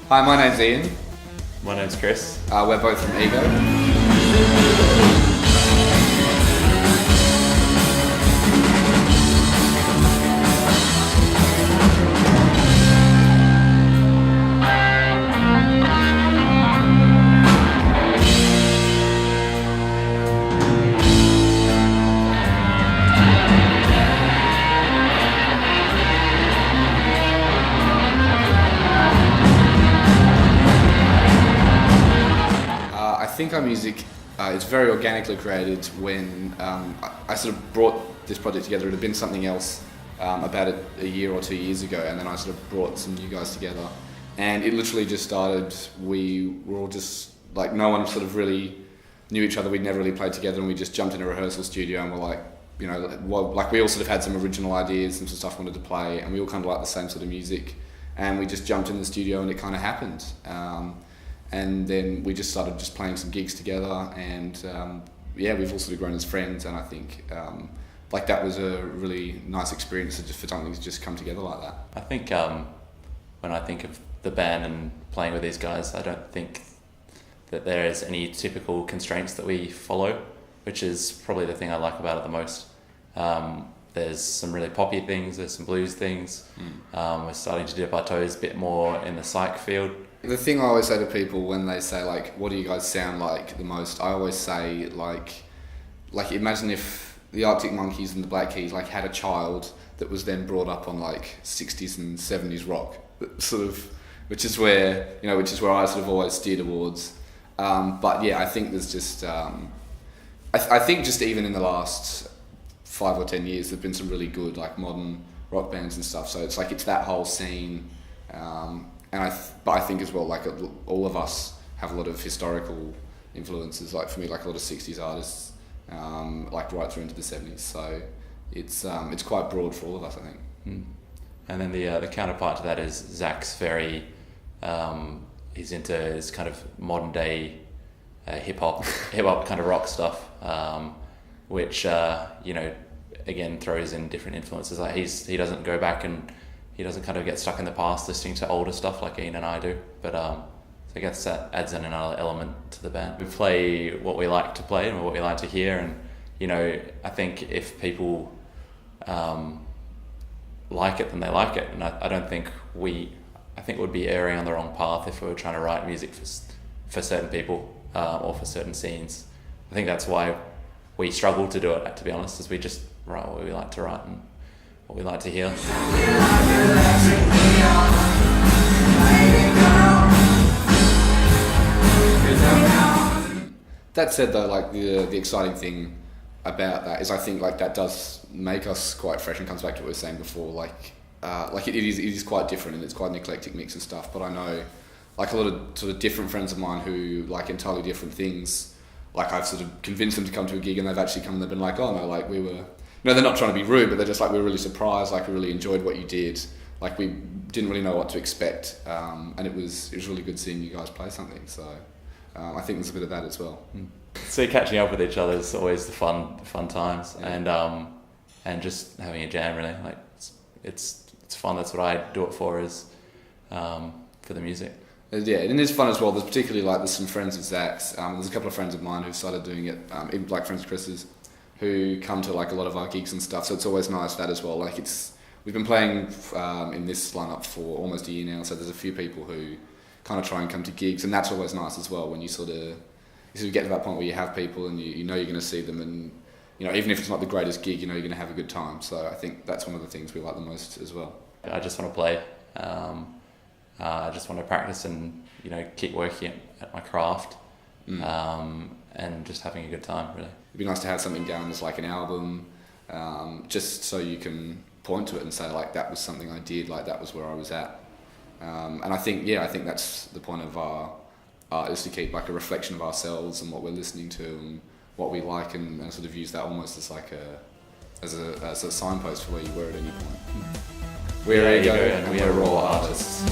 Hi, my name's Ian. My name's Chris. We're both from Ego. I think our music is very organically created when I sort of brought this project together. It had been something else about a year or 2 years ago, and then I sort of brought some new guys together, and it literally just started. We were all just like, no one sort of really knew each other. We'd never really played together, and we just jumped in a rehearsal studio and we're like, you know, like we all sort of had some original ideas and some stuff we wanted to play, and we all kind of liked the same sort of music, and we just jumped in the studio and it kind of happened. And then we just started just playing some gigs together, and we've all sort of grown as friends, and I think like that was a really nice experience for something to just come together like that. I think when I think of the band and playing with these guys, I don't think that there is any typical constraints that we follow, which is probably the thing I like about it the most. There's some really poppy things, there's some blues things. We're starting to dip our toes a bit more in the psych field. The thing I always say to people when they say like, what do you guys sound like the most, I always say like imagine if the Arctic Monkeys and the Black Keys like had a child that was then brought up on like 60s and 70s rock, sort of, which is where I sort of always steer towards. But yeah, I think there's just I think just even in the last 5 or 10 years there've been some really good like modern rock bands and stuff, so it's like it's that whole scene. But I think as well, like all of us have a lot of historical influences. Like for me, like a lot of 60s artists, like right through into the 70s. So it's quite broad for all of us, I think. And then the counterpart to that is Zach's very, he's into his kind of modern day hip hop kind of rock stuff, which again throws in different influences. Like he doesn't go back and he doesn't kind of get stuck in the past listening to older stuff like Ian and I do, but so I guess that adds in another element to the band. We play what we like to play and what we like to hear, and I think if people like it, then they like it, and I don't think I think we'd be erring on the wrong path if we were trying to write music for certain people or for certain scenes. I think that's why we struggle to do it, to be honest, is we just write what we like to write and what we like to hear. That said though, like the exciting thing about that is I think like that does make us quite fresh, and comes back to what we were saying before, like it is quite different and it's quite an eclectic mix and stuff, but I know like a lot of sort of different friends of mine who like entirely different things, like I've sort of convinced them to come to a gig and they've actually come and they've been like, oh no, like we were, they're not trying to be rude, but they're just like, we were really surprised, like we really enjoyed what you did, like we didn't really know what to expect, and it was really good seeing you guys play something, so I think there's a bit of that as well. So catching up with each other is always the fun times, yeah. And just having a jam, really, like it's fun. That's what I do it for, is for the music. Yeah, and it's fun as well. There's some friends of Zach's, there's a couple of friends of mine who've started doing it, even like friends of Chris's, who come to like a lot of our gigs and stuff, so it's always nice that as well. Like we've been playing in this lineup for almost a year now, so there's a few people who kind of try and come to gigs, and that's always nice as well when you sort of get to that point where you have people and you know you're going to see them, and even if it's not the greatest gig, you're going to have a good time. So I think that's one of the things we like the most as well. I just want to play. I just want to practice and keep working at my craft, and just having a good time, really. It'd be nice to have something down as like an album, just so you can point to it and say like that was something I did, like that was where I was at. And I think that's the point of our art, is to keep like a reflection of ourselves and what we're listening to and what we like, and sort of use that almost as like as a signpost for where you were at any point. We're Ego and we're RAW artists.